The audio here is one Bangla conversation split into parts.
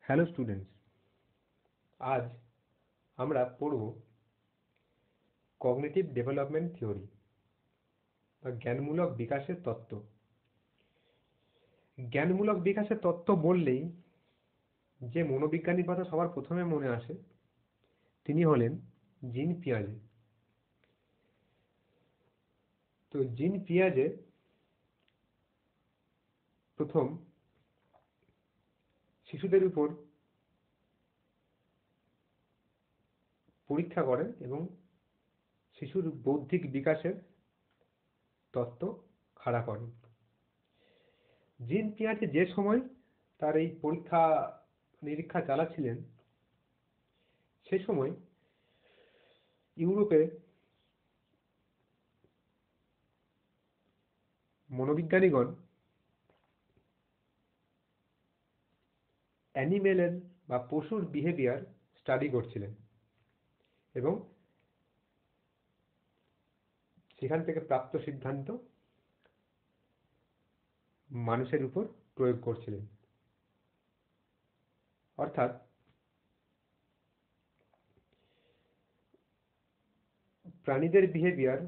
হ্যালো স্টুডেন্টস, আজ আমরা পড়ব কগনিটিভ ডেভেলপমেন্ট থিওরি বা জ্ঞানমূলক বিকাশের তত্ত্ব। জ্ঞানমূলক বিকাশের তত্ত্ব বললেই যে মনোবিজ্ঞানীর কথা সবার প্রথমে মনে আসে তিনি হলেন জিন পিয়াজে। তো জিন পিয়াজে প্রথম শিশুদের উপর পরীক্ষা করেন এবং শিশুর বৌদ্ধিক বিকাশের তত্ত্ব খাড়া করেন। জিন পিয়াজে যে সময় তার এই পরীক্ষা নিরীক্ষা চালাচ্ছিলেন সে সময় ইউরোপে মনোবিজ্ঞানীগণ অ্যানিমেলের বা পশুর বিহেভিয়ার স্টাডি করছিলেন এবং সেখান থেকে প্রাপ্ত সিদ্ধান্ত মানুষের উপর প্রয়োগ করছিলেন। অর্থাৎ প্রাণীদের বিহেভিয়ার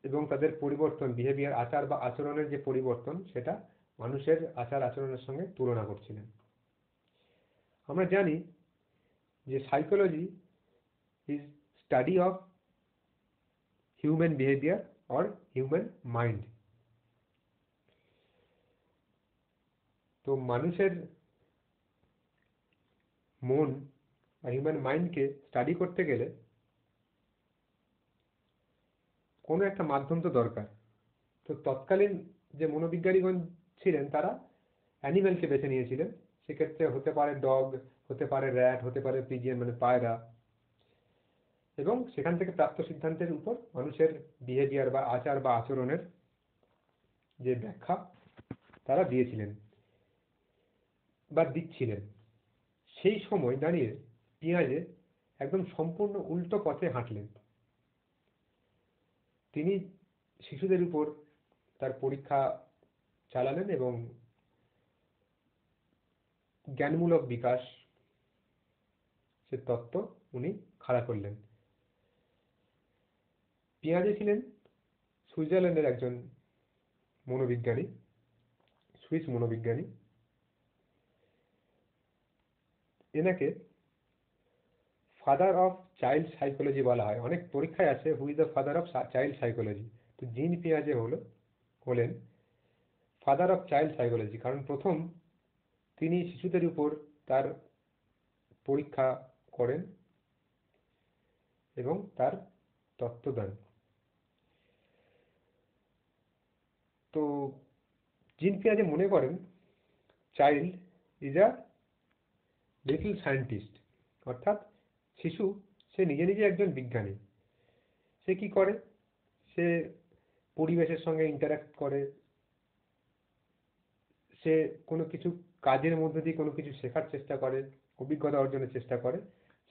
এবং তাদের পরিবর্তন, বিহেভিয়ার আচার বা আচরণের যে পরিবর্তন সেটা মানুষের আচার আচরণের সঙ্গে তুলনা করছিলেন। আমরা জানি যে psychology is study of human behaviour or human mind. তো মানুষের মন বা হিউম্যান মাইন্ডকে স্টাডি করতে গেলে কোনো একটা মাধ্যম তো দরকার। তো তৎকালীন যে মনোবিজ্ঞানীগণ ছিলেন তারা অ্যানিম্যালকে বেছে নিয়েছিলেন। সেক্ষেত্রে হতে পারে ডগ, হতে পারে র্যাট, হতে পারে পিজিয়ন মানে পায়রা, এবং সেখান থেকে প্রাপ্ত সিদ্ধান্তের উপর মানুষের বিহেভিয়ার বা আচার বা আচরণের যে ব্যাখ্যা তারা দিয়েছিলেন বা দিচ্ছিলেন। সেই সময় দাঁড়িয়ে পিয়াজে একদম সম্পূর্ণ উল্টো পথে হাঁটলেন। তিনি শিশুদের উপর তার পরীক্ষা চালালেন এবং জ্ঞানমূলক বিকাশ সে তত্ত্ব উনি খাড়া করলেন। পিয়াজে ছিলেন সুইজারল্যান্ডের একজন মনোবিজ্ঞানী, সুইস মনোবিজ্ঞানী। এনাকে ফাদার অফ চাইল্ড সাইকোলজি বলা হয়। অনেক পরীক্ষায় আছে who is the father of child psychology. তো জিন পিয়াজে হলেন ফাদার অফ চাইল্ড সাইকোলজি, কারণ প্রথম তিনি শিশুদের উপর তার পরীক্ষা করেন এবং তার তত্ত্ব দেন। তো জিন পিয়াজে মনে করেন child is a little scientist, অর্থাৎ শিশু সে নিজে নিজে একজন বিজ্ঞানী। সে কি করে? সে পরিবেশের সঙ্গে ইন্টারাক্ট করে, সে কোনো কিছু কাজের মধ্যে দিয়ে কোনো কিছু শেখার চেষ্টা করে, অভিজ্ঞতা অর্জনের চেষ্টা করে।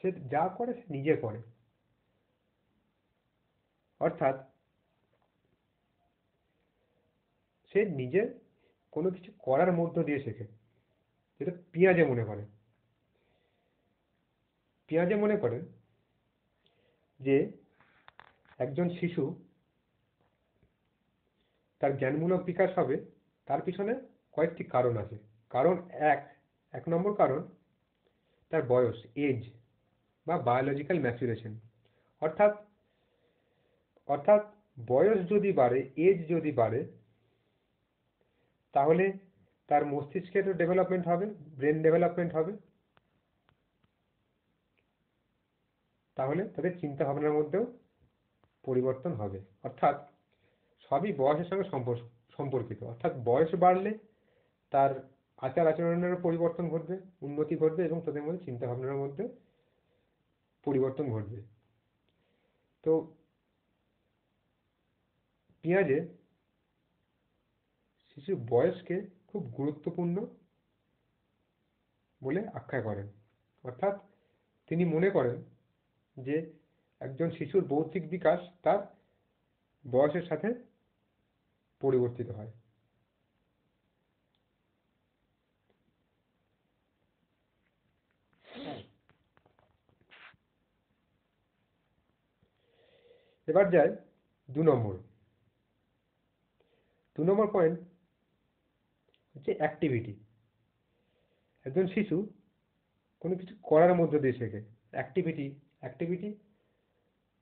সে যা করে সে নিজে করে। অর্থাৎ সে নিজে কোনো কিছু করার মধ্য দিয়ে শেখে, যেটা পিয়াজে মনে করে। পিয়াজে মনে করেন যে একজন শিশু তার জ্ঞানমূলক বিকাশ হবে তার পিছনে কয়েকটি কারণ আছে। কারণ এক নম্বর কারণ তার বয়স, এজ বা বায়োলজিক্যাল ম্যাচুরেশন। অর্থাৎ অর্থাৎ বয়স যদি বাড়ে, এজ যদি বাড়ে, তাহলে তার মস্তিষ্কেরও ডেভেলপমেন্ট হবে, ব্রেন ডেভেলপমেন্ট হবে। তাহলে তাদের চিন্তা ভাবনার মধ্যেও পরিবর্তন হবে। অর্থাৎ সবই বয়সের সঙ্গে সম্পর্কিত। অর্থাৎ বয়স বাড়লে তার আচার আচরণেরও পরিবর্তন ঘটবে, উন্নতি ঘটবে এবং তাদের মধ্যে চিন্তা ভাবনার মধ্যে পরিবর্তন ঘটবে। তো পিয়াজে শিশুর বয়সকে খুব গুরুত্বপূর্ণ বলে আখ্যা করেন। অর্থাৎ তিনি মনে করেন যে একজন শিশুর বৌদ্ধিক বিকাশ তার বয়সের সাথে পরিবর্তিত হয়। এবার যায় 2 নম্বর। 2 নম্বর পয়েন্ট হচ্ছে অ্যাক্টিভিটি। একজন শিশু কোনো কিছু করার মধ্যে দিয়ে শেখে। Activity activity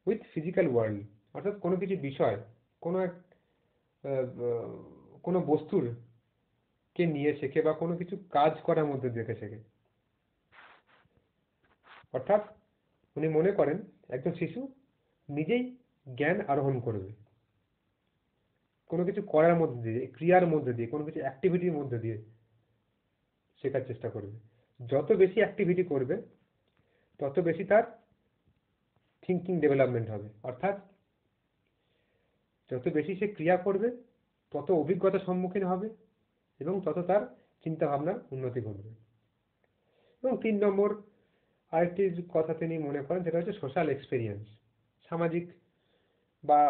with physical world, অর্থাৎ কোনো কিছু বিষয়, কোনো এক কোনো বস্তুর কে নিয়ে শেখে বা কোনো কিছু কাজ করার মধ্যে দিয়ে শেখে। অর্থাৎ উনি মনে করেন একজন শিশু নিজেই জ্ঞান আরোহণ করবে কোনো কিছু করার মধ্যে দিয়ে, ক্রিয়ার মধ্যে দিয়ে, কোনো কিছু অ্যাক্টিভিটির মধ্যে দিয়ে শেখার চেষ্টা করবে। যত বেশি অ্যাক্টিভিটি করবে তত বেশি তার থিঙ্কিং ডেভেলপমেন্ট হবে। অর্থাৎ যত বেশি সে ক্রিয়া করবে তত অভিজ্ঞতার সম্মুখীন হবে এবং তত তার চিন্তা ভাবনার উন্নতি ঘটবে। এবং 3 নম্বর আরেকটি কথা তিনি মনে করেন, সেটা হচ্ছে সোশ্যাল এক্সপেরিয়েন্স, সামাজিক বা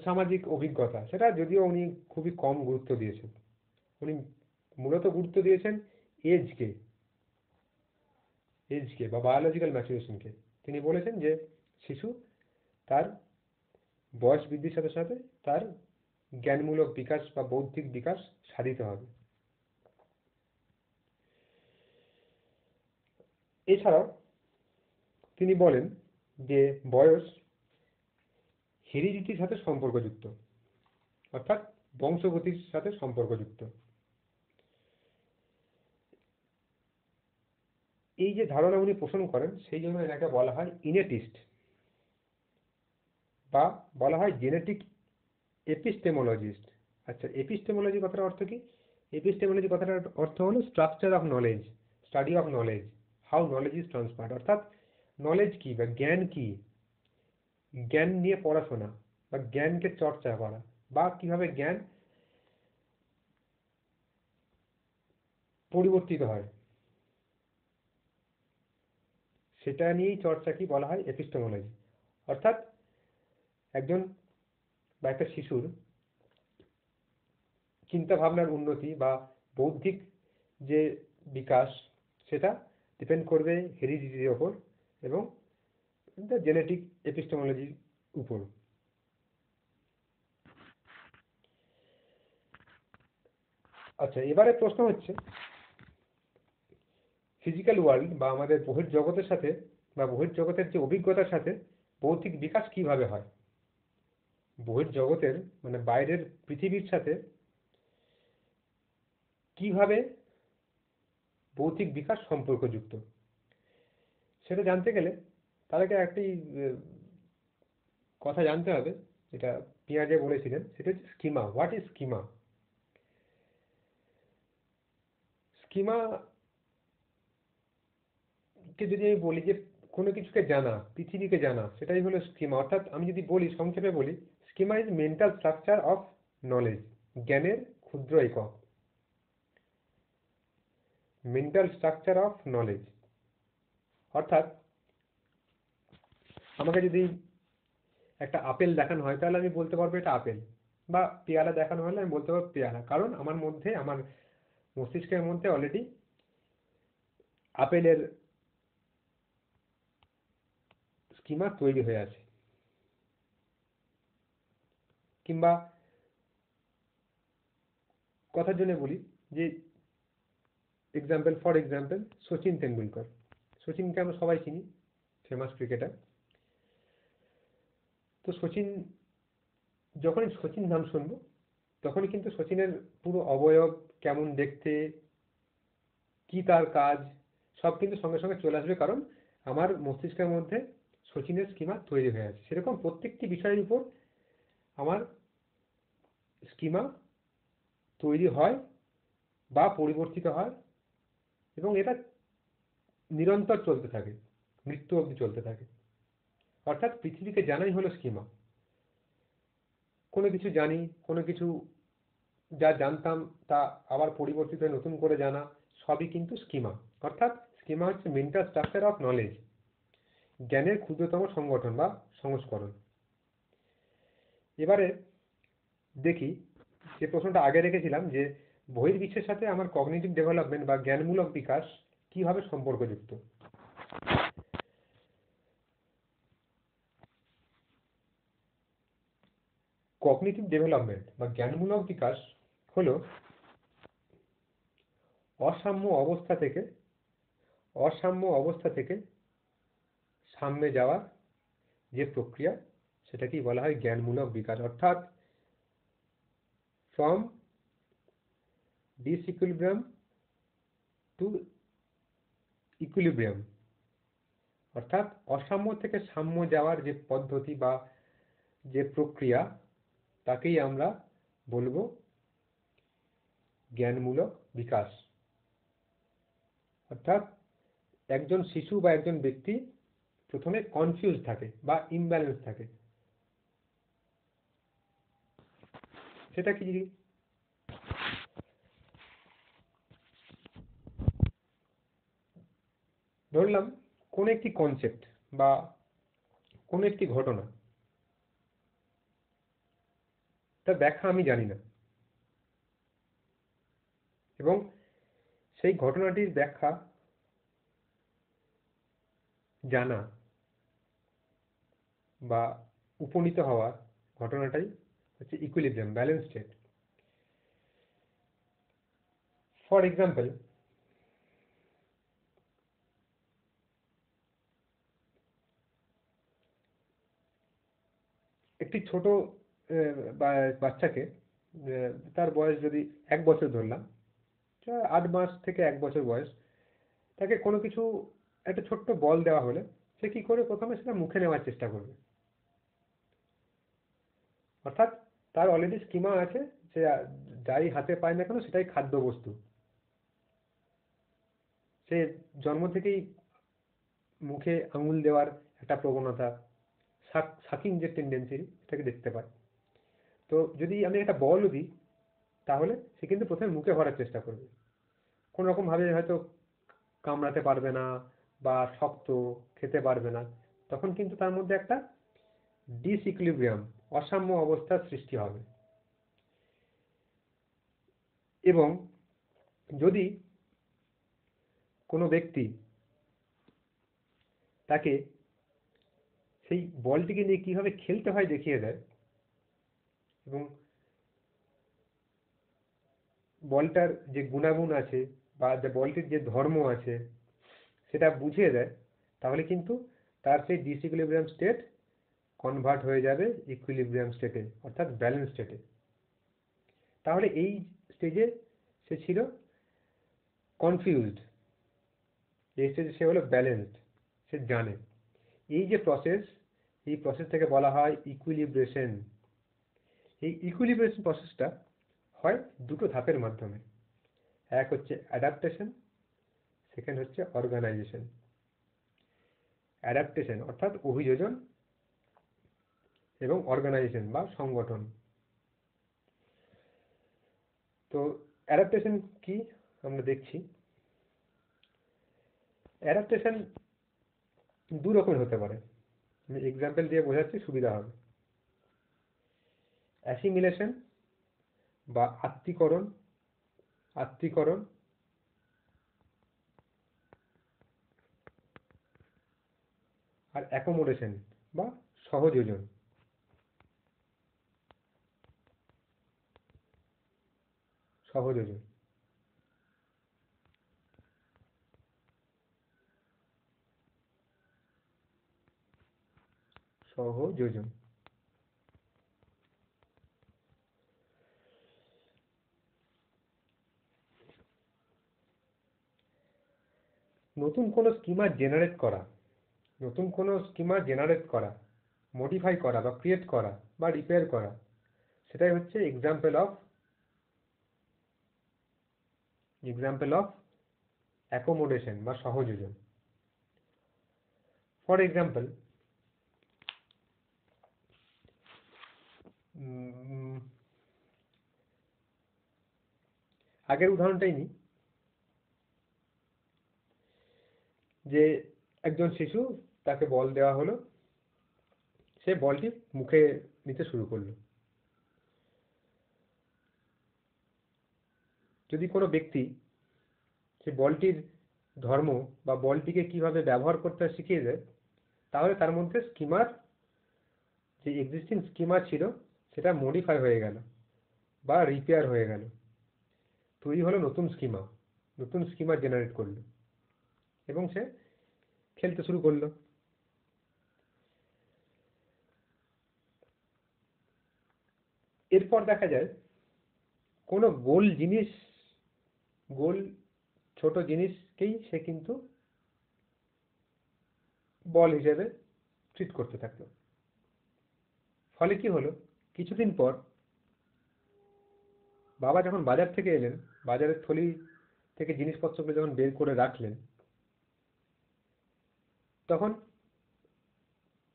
সামাজিক অভিজ্ঞতা। সেটা যদিও উনি খুবই কম গুরুত্ব দিয়েছেন। উনি মূলত গুরুত্ব দিয়েছেন এজকে বা বায়োলজিক্যাল ম্যাচুরেশনকে। তিনি বলেছেন যে শিশু তার বয়স বৃদ্ধির সাথে সাথে তার জ্ঞানমূলক বিকাশ বা বৌদ্ধিক বিকাশ সাধিত হবে। এছাড়াও তিনি বলেন যে বয়স হেরিডিটির সাথে সম্পর্কযুক্ত, অর্থাৎ বংশগতির সাথে সম্পর্কযুক্ত। এই যে ধারণা উনি পোষণ করেন, সেই জন্য এনাকে বলা হয় ইনেটিস্ট বা বলা হয় জেনেটিক এপিস্টেমোলজিস্ট। আচ্ছা, এপিস্টেমোলজি কথাটার অর্থ কি? এপিস্টেমোলজি কথাটার অর্থ হলো structure of knowledge, study of knowledge, how knowledge is transferred. অর্থাৎ নলেজ কি বা জ্ঞান কি, জ্ঞান নিয়ে পড়াশোনা বা জ্ঞানকে চর্চা করা, বা কিভাবে জ্ঞান পরিবর্তিত হয়, সেটা নিয়েই চর্চা কি বলা হয় এপিস্টেমোলজি। অর্থাৎ একজন বা একটা শিশুর চিন্তা ভাবনার উন্নতি বা বৌদ্ধিক যে বিকাশ, সেটা ডিপেন্ড করবে হেরিডিটির ওপর এবং জেনেটিক এপিস্টেমোলজির উপর। আচ্ছা, এবারে প্রশ্ন হচ্ছে ফিজিক্যাল ওয়ার্ল্ড বা আমাদের বহির্জগতের সাথে বা বহির্জগতের যে অভিজ্ঞতার সাথে বৌদ্ধিক বিকাশ কিভাবে হয়। বহির্জগতের মানে বাইরের পৃথিবীর সাথে কিভাবে বৌদ্ধিক বিকাশ সম্পর্কযুক্ত, সেটা জানতে গেলে তাদেরকে একটি কথা জানতে হবে, যেটা পিয়াজে বলেছিলেন, সেটা হচ্ছে schema. What is schema? Schema কে যদি আমি বলি যে কোনো কিছুকে জানা, পৃথিবীকে জানা, সেটাই হলো স্কিমা। অর্থাৎ আমি যদি বলি, সংক্ষেপে বলি, schema is mental structure of knowledge, জ্ঞানের ক্ষুদ্র একক। মেন্টাল স্ট্রাকচার অফ নলেজ অর্থাৎ আমাকে যদি একটা আপেল দেখানো হয় তাহলে আমি বলতে পারবো এটা আপেল, বা পেয়ারা দেখানো হলে আমি বলতে পারবো পেয়ারা, কারণ আমার মধ্যে, আমার মস্তিষ্কের মধ্যে অলরেডি আপেলের স্কিমা তৈরি হয়ে আছে। কিংবা কথার জন্য বলি যে ফর এক্সাম্পল সচিন তেন্ডুলকর। সচিনকে আমরা সবাই চিনি, ফেমাস ক্রিকেটার। তো যখনই সচিন নাম শুনবো তখনই কিন্তু সচিনের পুরো অবয়ব, কেমন দেখতে, কি তার কাজ, সব কিন্তু সঙ্গে সঙ্গে চলে আসবে, কারণ আমার মস্তিষ্কের মধ্যে সচিনের স্কিমা তৈরি হয়ে আছে। সেরকম প্রত্যেকটি বিষয়ের উপর আমার স্কিমা তৈরি হয় বা পরিবর্তিত হয় এবং এটা নিরন্তর চলতে থাকে, মৃত্যু অবধি চলতে থাকে। অর্থাৎ পৃথিবীকে জানাই হলো স্কিমা। কোনো কিছু জানি, কোনো কিছু যা জানতাম তা আবার পরিবর্তিত হয়ে নতুন করে জানা, সবই কিন্তু স্কিমা। অর্থাৎ স্কিমা হচ্ছে মেন্টাল স্ট্রাকচার অফ নলেজ, জ্ঞানের ক্ষুদ্রতম সংগঠন বা সংস্করণ। এবারে দেখি যে প্রশ্নটা আগে রেখেছিলাম, যে বহির্বিশ্বের সাথে আমার কগনিটিভ ডেভেলপমেন্ট বা জ্ঞানমূলক বিকাশ কিভাবে সম্পর্কযুক্ত। কগনিটিভ ডেভেলপমেন্ট বা জ্ঞানমূলক বিকাশ হলো অসাম্য অবস্থা থেকে সাম্যে যাওয়ার যে প্রক্রিয়া সেটাকেই বলা হয় জ্ঞানমূলক বিকাশ। অর্থাৎ ফ্রম ডিসইকুইলিব্রিয়াম টু ইকুইলিব্রিয়াম, অর্থাৎ অসাম্য থেকে সাম্য যাওয়ার যে পদ্ধতি বা যে প্রক্রিয়া তাকেই আমরা বলবো জ্ঞানমূলক বিকাশ। অর্থাৎ একজন শিশু বা একজন ব্যক্তি প্রথমে কনফিউজ থাকে বা ইমব্যালেন্স থাকে। সেটা কি? ধরলাম কোন একটি কনসেপ্ট বা কোন একটি ঘটনা, তার ব্যাখ্যা আমি জানি না, এবং সেই ঘটনাটির ব্যাখ্যা জানা বা উপনীত হওয়া ঘটনাটাই হচ্ছে equilibrium, balance state. For example, একটি ছোট বাচ্চাকে, তার বয়স যদি 1 বছর ধরলাম, 8 মাস থেকে 1 বছর বয়স, তাকে কোনো কিছু একটা ছোট্ট বল দেওয়া হলে সে কি করে প্রথমে সেটা মুখে নেওয়ার চেষ্টা করবে। অর্থাৎ তার অলরেডি স্কিমা আছে, সে যাই হাতে পায় না কেন সেটাই খাদ্যবস্তু। সে জন্ম থেকেই মুখে আঙুল দেওয়ার একটা প্রবণতা, সাকিং যে টেন্ডেন্সি সেটাকে দেখতে পায়। তো যদি আমি একটা বলও দিই তাহলে সে কিন্তু প্রথমে মুখে ভরার চেষ্টা করবে, কোনো রকম ভাবে হয়তো কামড়াতে পারবে না বা শক্ত খেতে পারবে না, তখন কিন্তু তার মধ্যে একটা ডিসইকুইলিব্রিয়াম, অসাম্য অবস্থার সৃষ্টি হবে। এবং যদি কোনো ব্যক্তি তাকে সেই বলটিকে নিয়ে কিভাবে খেলতে হয় দেখিয়ে দেয় এবং বলটার যে গুণাগুণ আছে বা বলটির যে ধর্ম আছে সেটা বুঝিয়ে দেয়, তাহলে কিন্তু তার সেই ডিসইকুইলিব্রিয়াম স্টেট কনভার্ট হয়ে যাবে ইকুইলিব্রিয়াম স্টেটে, অর্থাৎ ব্যালেন্স স্টেটে। তাহলে এই স্টেজে সে ছিল কনফিউজড, এই স্টেজে সে হলো ব্যালেন্সড, সে জানে। এই যে প্রসেস, এই প্রসেস থেকে বলা হয় ইকুইলিব্রেশন। এই ইকুইলিব্রেশন প্রসেসটা হয় দুটো ধাপের মাধ্যমে। এক হচ্ছে অ্যাডাপ্টেশন, সেকেন্ড হচ্ছে অর্গানাইজেশন। অ্যাডাপ্টেশন অর্থাৎ অভিযোজন এবং অর্গানাইজেশন বা সংগঠন। তো অ্যাডাপ্টেশন কি আমরা দেখছি। অ্যাডাপ্টেশন দু রকমের হতে পারে, আমি এক্সাম্পল দিয়ে বোঝাচ্ছি সুবিধা হবে। অ্যাসিমিলেশন বা আত্তীকরণ আর অ্যাকোমোডেশন বা সহযোজন। নতুন কোনো স্কিমা জেনারেট করা, মডিফাই করা বা ক্রিয়েট করা বা রিপেয়ার করা, সেটাই হচ্ছে এক্সাম্পল অফ অ্যাকোমোডেশন বা সহযোজন। ফর এক্সাম্পল, আগের উদাহরণটাই নিই, যে একজন শিশু, তাকে বল দেওয়া হলো, সে বলটি মুখে নিতে শুরু করলো। যদি কোনো ব্যক্তি সে বলটির ধর্ম বা বলটিকে কিভাবে ব্যবহার করতে শিখিয়ে দেয়, তাহলে তার মধ্যে স্কিমার যে এক্সিস্টিং স্কিমা ছিল সেটা মডিফাই হয়ে গেল বা রিপেয়ার হয়ে গেল, তৈরি হলো নতুন স্কিমা জেনারেট করলো এবং সে খেলতে শুরু করলো। এরপর দেখা যায় কোনো গোল ছোট জিনিসকেই সে কিন্তু বল হিসেবে ট্রিট করতে থাকলো। ফলে কি হলো, কিছুদিন পর বাবা যখন বাজার থেকে এলেন, বাজারের থলি থেকে জিনিসপত্রগুলো যখন বের করে রাখলেন, তখন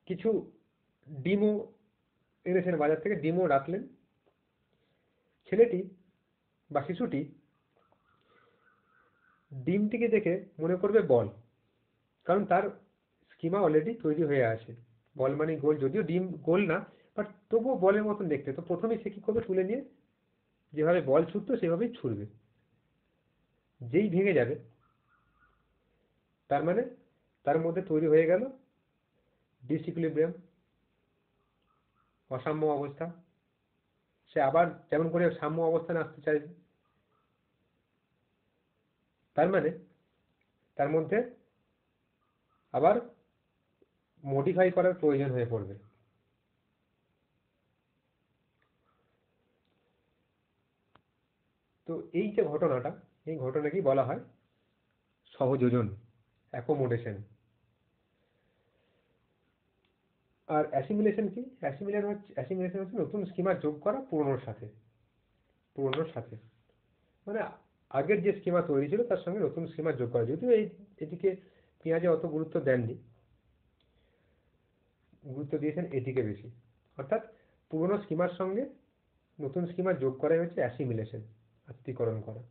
কিছু ডিমও এনেছেন বাজার থেকে, ডিমও রাখলেন। ছেলেটি বা শিশুটি ডিমটিকে দেখে মনে করবে বল, কারণ তার স্কিমা অলরেডি তৈরি হয়ে আছে। বল মানে গোল, যদিও ডিম গোল না, বাট তবুও বলের মতন দেখতে। তো প্রথমেই সে কি করবে, তুলে নিয়ে যেভাবে বল ছুটতো সেভাবেই ছুড়বে। যেই ভেঙে যাবে, তার মানে তার মধ্যে তৈরি হয়ে গেল ডিসইকুইলিব্রিয়াম, অসাম্য অবস্থা। সে আবার যেমন করে সাম্য অবস্থানে আসতে চাইবে, তার মানে তার মধ্যে আবার মডিফাই করার প্রয়োজন হয়ে পড়বে। তো এই যে ঘটনাটা, এই ঘটনাকেই বলা হয় সহযোজন, অ্যাকোমোডেশন। আর অ্যাসিমিলেশন কি? অ্যাসিমিলেশন হচ্ছে নতুন স্কিমা যোগ করা পুরনোর সাথে, মানে আগের যে স্কিমা তৈরি ছিল তার সঙ্গে নতুন স্কিমা যোগ করা। যদিও এদিকে পেঁয়াজে অত গুরুত্ব দেননি, গুরুত্ব দিয়েছেন এদিকে বেশি। অর্থাৎ পুরনো স্কিমার সঙ্গে নতুন স্কিমা যোগ করাই হচ্ছে অ্যাসিমিলেশন, আত্তীকরণ করা।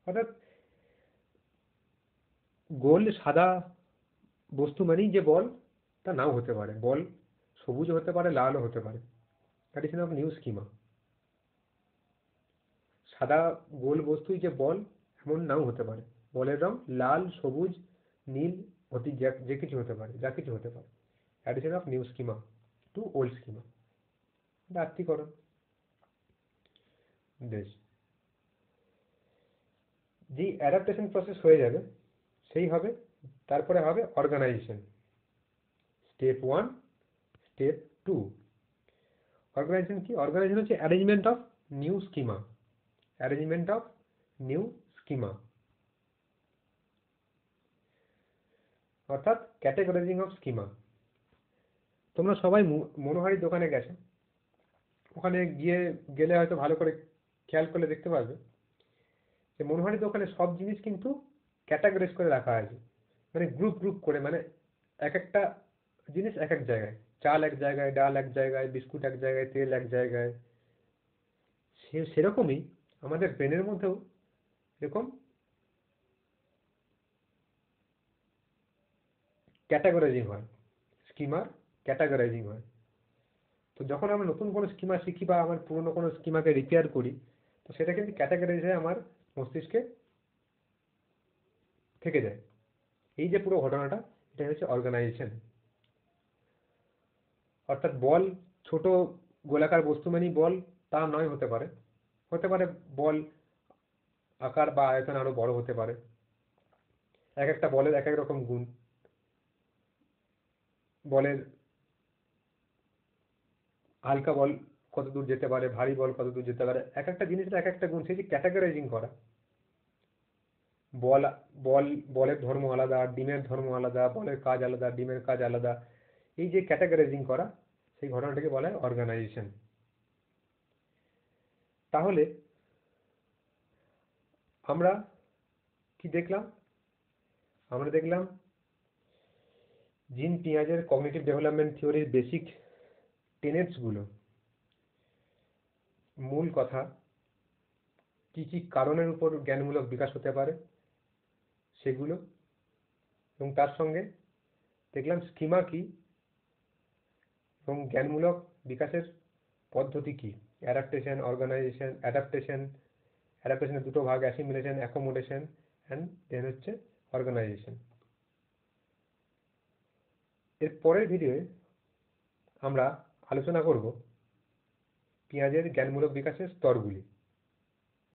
অর্থাৎ গোল সাদা বস্তু মানেই যে বল, তা নাও হতে পারে। বল সবুজ হতে পারে, লালও হতে পারে। Addition of new schema. সাদা গোল বস্তুই যে বল এমন নাও হতে পারে। বলের রং লাল, সবুজ, নীল, যে কিছু হতে পারে, যা কিছু হতে পারে। Addition of new schema to old schema, আত্তীকরণ। বেশ, যেই অ্যাডাপ্টেশন প্রসেস হয়ে যাবে সেই হবে, তারপরে হবে অর্গানাইজেশন। Step 1, step 2। অর্গানাইজেশন কি? অর্গানাইজেশন হচ্ছে arrangement of new schema, arrangement of new schema, অর্থাৎ ক্যাটেগরাইজিং অফ স্কিমা। তোমরা সবাই মনোহারীর দোকানে গেছো, ওখানে গেলে হয়তো ভালো করে খেয়াল করলে দেখতে পারবে যে মনোহারীর দোকানে সব জিনিস কিন্তু ক্যাটাগরাইজ করে রাখা আছে, মানে গ্রুপ করে, মানে এক একটা জিনিস এক এক জায়গায়। চাল এক জায়গায়, ডাল এক জায়গায়, বিস্কুট এক জায়গায়, তেল এক জায়গায়। সেরকমই আমাদের ব্রেনের মধ্যেও এরকম ক্যাটাগরাইজিং হয়, স্কিমার ক্যাটাগরাইজিং হয়। তো যখন আমরা নতুন কোনো স্কিমা শিখি বা আমার পুরনো কোনো স্কিমাকে রিপেয়ার করি, তো সেটা কিন্তু ক্যাটাগরাইজ হয়ে আমার মস্তিষ্কে থেকে যায়। এই যে পুরো ঘটনাটা, এটা হচ্ছে অর্গানাইজেশন। অর্থাৎ বল ছোট গোলাকার বস্তু মানেই বল তা নয়, হতে পারে বল আকার বা আয়তন আরো বড় হতে পারে। এক একটা বলের এক এক রকম গুণ। বলের হালকা বল কত দূর যেতে পারে, ভারী বল কত দূর যেতে পারে, এক একটা জিনিসের এক একটা গুণ। সেই যে ক্যাটাগরাইজিং করা, বল বল বলের ধর্ম আলাদা, ডিমের ধর্ম আলাদা, বলের কাজ আলাদা, ডিমের কাজ আলাদা। এই যে ক্যাটাগরাইজিং করা, সেই ঘটনাটাকে বলা হয় অর্গানাইজেশন। তাহলে আমরা কি দেখলাম? আমরা দেখলাম জিন পিয়াজের কগনিটিভ ডেভেলপমেন্ট থিওরির বেসিক টেনেটস গুলো, মূল কথা, কি কি কারণের উপর জ্ঞানমূলক বিকাশ হতে পারে সেগুলো, এবং তার সঙ্গে দেখলাম স্কিমা কি এবং জ্ঞানমূলক বিকাশের পদ্ধতি কি। Adaptation, organisation. অ্যাডাপ্টেশনের দুটো ভাগ, অ্যাসিমিলেশন, অ্যাকোমোডেশন, অ্যান্ড দেন হচ্ছে অর্গানাইজেশন। এর পরের ভিডিওয়ে আমরা আলোচনা করব পেঁয়াজের জ্ঞানমূলক বিকাশের স্তরগুলি।